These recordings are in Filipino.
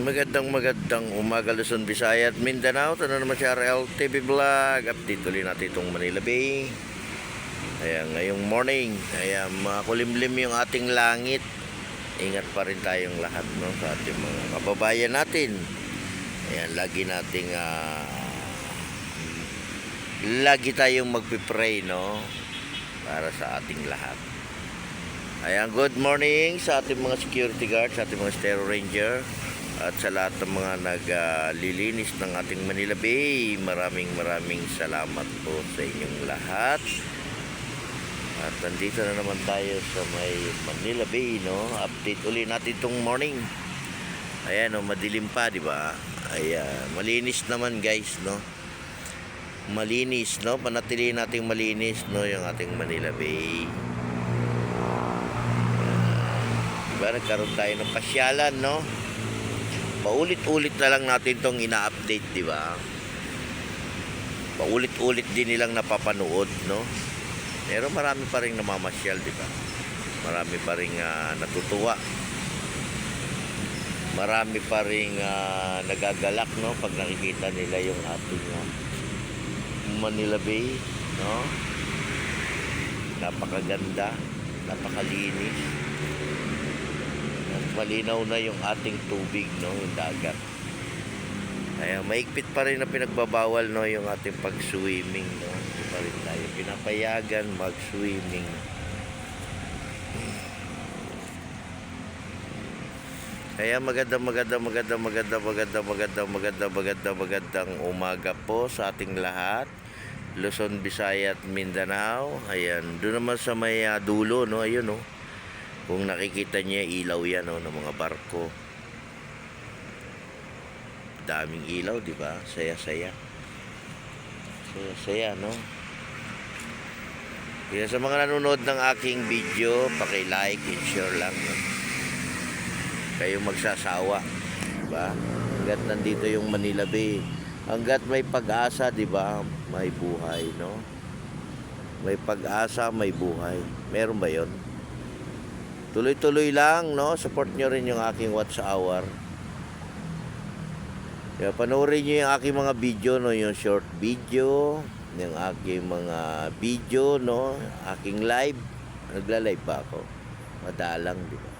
Magandang umaga Luzon, Visayas at Mindanao. Ito na naman si RL TV Vlog. Update ulit natin itong Manila Bay. Ayan, ngayong morning. Ayan, makulimlim yung ating langit. Ingat pa rin tayong lahat, no, sa ating mga kababayan natin. Ayan, lagi tayong magpipray, no, para sa ating lahat. Ayan, good morning sa ating mga security guards, sa ating mga Stereo Ranger, at sa lahat ng mga naglilinis ng ating Manila Bay. Maraming salamat po sa inyong lahat. At nandito na naman tayo sa may Manila Bay, no? Update uli natin itong morning. Ayan, no, madilim pa, di ba? Ayan, malinis naman, guys, no? Malinis, no? Panatilihin nating malinis, no, yung ating Manila Bay. Diba, nagkaroon tayo ng pasyalan, no? Paulit-ulit na lang natin itong ina-update, di ba? Paulit-ulit din nilang napapanood, no? Pero marami pa rin namamasyal, di ba? Marami pa rin natutuwa. Marami pa rin nagagalak, no? Pag nakikita nila yung ating Manila Bay, no? Napakaganda, napakalinis. Malinaw na yung ating tubig, no, yung dagat. Kaya maigpit pa rin na pinagbabawal, no, yung ating pag-swimming, no. Hindi pa rin tayo pinapayagan mag-swimming. Kaya magandang umaga po sa ating lahat. Luzon, Visayas at Mindanao. Ayan, doon naman sa may dulo, no, ayun, no. Kung nakikita niya, ilaw yan, no, ng mga barko. Daming ilaw, di ba? Saya-saya, no? Kaya sa mga nanonood ng aking video, paki-like and share lang, no? Kayo magsasawa, di ba? Hanggat nandito yung Manila Bay, hanggat may pag-asa, di ba? May buhay, no? May pag-asa, may buhay. Meron ba yon? Tuloy-tuloy lang, no? Support nyo rin yung aking watch hour. Kaya panoorin nyo yung aking mga video, no? Yung short video, yung aking mga video, no? Aking live. Nagla-live pa ako. Madalang, di ba?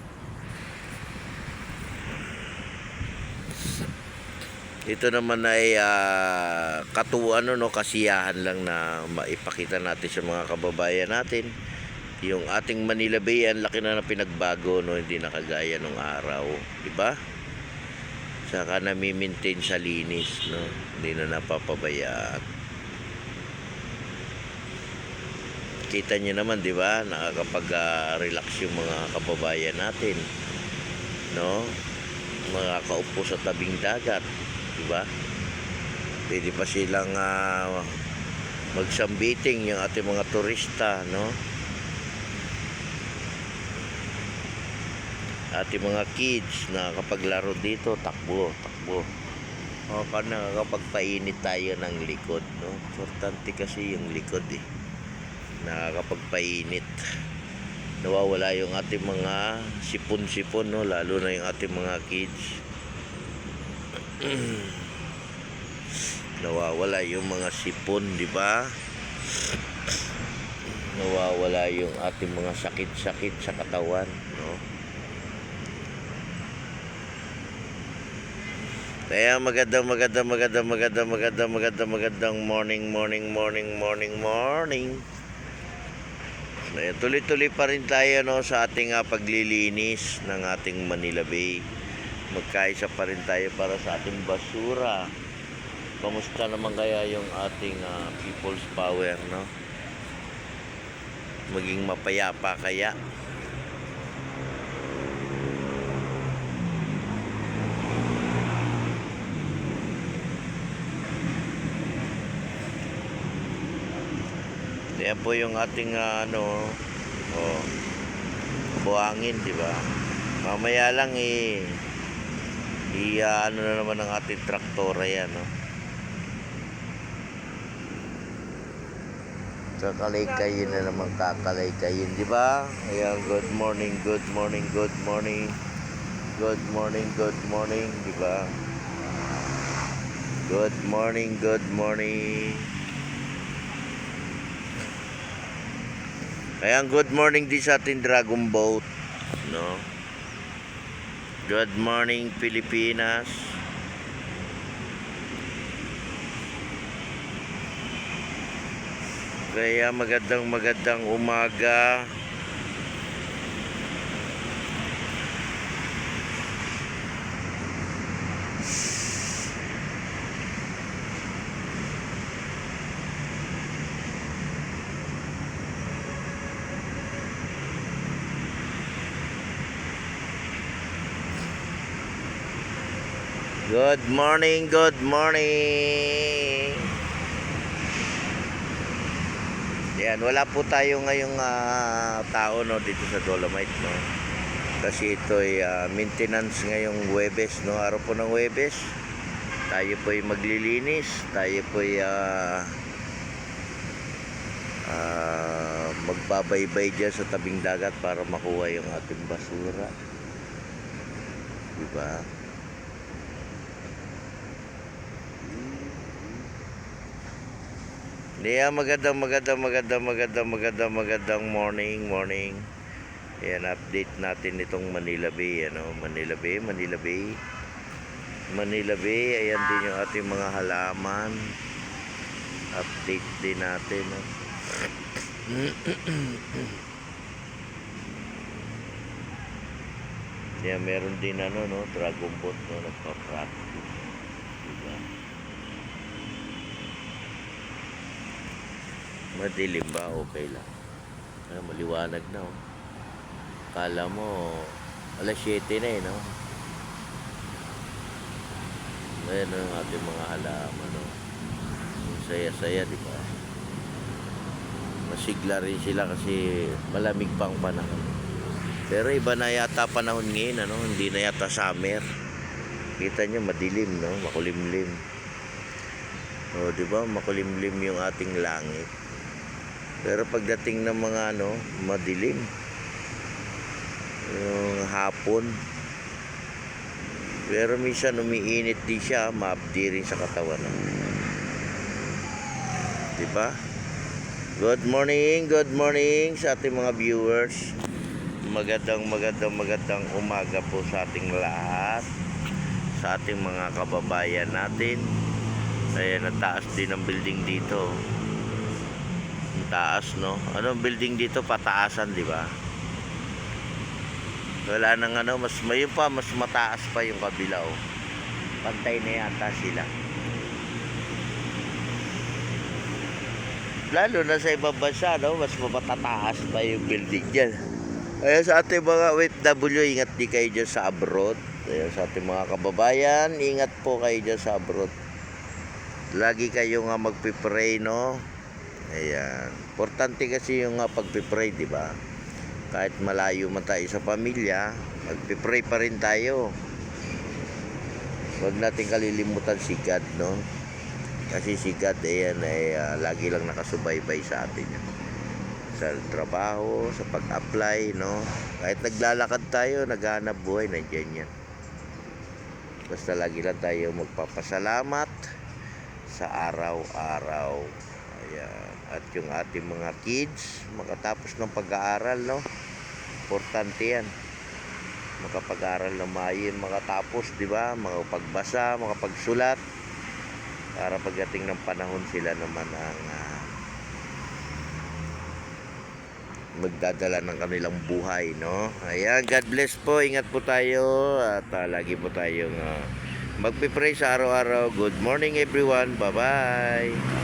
Ito naman ay katuwaan, no? Kasiyahan lang na maipakita natin sa mga kababayan natin. Yung ating Manila Bay, ang laki na pinagbago, no? Hindi na kagaya nung araw, di ba? Saka nami-maintain sa linis, no? Hindi na napapabayaan. Kita nyo naman, di ba? Nakakapag-relax yung mga kababayan natin, no? Mga kaupo sa tabing dagat, di ba? Pwede pa silang magsambiting yung ating mga turista, no? Ating mga kids na kapag laro dito, takbo. O nakakapagpainit tayo ng likod, no? Importante kasi yung likod, eh. Nakakapagpainit. Nawawala yung ating mga sipon-sipon, no? Lalo na yung ating mga kids. Nawawala yung mga sipon, di ba? Nawawala yung ating mga sakit-sakit sa katawan, no? Kaya magandang morning. Kaya tuloy-tuloy pa rin tayo, no, sa ating paglilinis ng ating Manila Bay. Magkaisa pa rin tayo para sa ating basura. Kamusta naman kaya yung ating people's power, no? Maging mapayapa kaya? Yan po yung ating buhangin, di ba? Mamaya lang ano na naman ang ating traktora yan, no? Kakalay-kayin na naman, kakalay-kayin, di ba? Ayan, good morning. good morning, di ba? Good morning. Ayan, good morning din sa ating Dragon Boat, no? Good morning, Pilipinas. Kaya magandang umaga. Good morning. Yan, wala po tayo ngayong tao, no, dito sa Dolomite, no. Kasi ito ay maintenance ngayong Huwebes, no, araw po ng Huwebes. Tayo po ay maglilinis, tayo po ay magbabaybay dyan sa tabing dagat para makuha yung ating basura, diba? Yeah, magandang morning. Ayan, update natin itong Manila Bay, ano, Manila Bay. Ayan din yung ating mga halaman. Update din natin, no? Yeah, meron din ano, no, Dragon Boat, no, nagpa-practice. Diba? Madilim ba? Okay lang. Maliwanag na, oh. Kala mo alas 7 na, eh, no? Ayan ang ating mga halaman, no? Saya-saya, di ba? Masigla rin sila kasi malamig pang panahon. Pero iba na yata panahon ngayon, ano? Hindi na yata summer. Kita nyo, madilim, no? Makulimlim. O, di ba? Makulimlim yung ating langit. Pero pagdating ng mga ano, madilim. Yung hapon. Pero minsan umiinit din siya, maabdi rin sa katawan. Diba? Good morning sa ating mga viewers. Magandang umaga po sa ating lahat. Sa ating mga kababayan natin. Ayan, nataas din ang building dito. Taas, no? Anong building dito? Pataasan, di ba? Wala nang ano, mas mataas pa yung kabila, oh. Pantay na yata sila. Lalo na sa ibang bansa, no? Mas matataas pa yung building dyan. Ayan, sa ating mga OFW, ingat di kayo dyan sa abroad. Ayan, sa ating mga kababayan, ingat po kayo dyan sa abroad. Lagi kayo nga magpipray, no? Ayan. Importante kasi yung pagpipray, di ba? Kahit malayo man tayo sa pamilya, magpipray pa rin tayo. Huwag natin kalilimutan si God, no? Kasi si God, ayan, ay lagi lang nakasubaybay sa atin. Sa trabaho, sa pag-apply, no? Kahit naglalakad tayo, naghahanap buhay, nandiyan yan. Basta lagi lang tayo magpapasalamat sa araw-araw. Ayan. At yung ating mga kids makatapos ng pag-aaral, no? Importante yan. Makapag-aaral na maayos, makatapos, di ba? Makapagbasa, makapagsulat. Para pagdating ng panahon sila naman ang magdadala ng kanilang buhay, no? Ayan, God bless po. Ingat po tayo at lagi po tayong magpipray sa araw-araw. Good morning everyone. Bye-bye.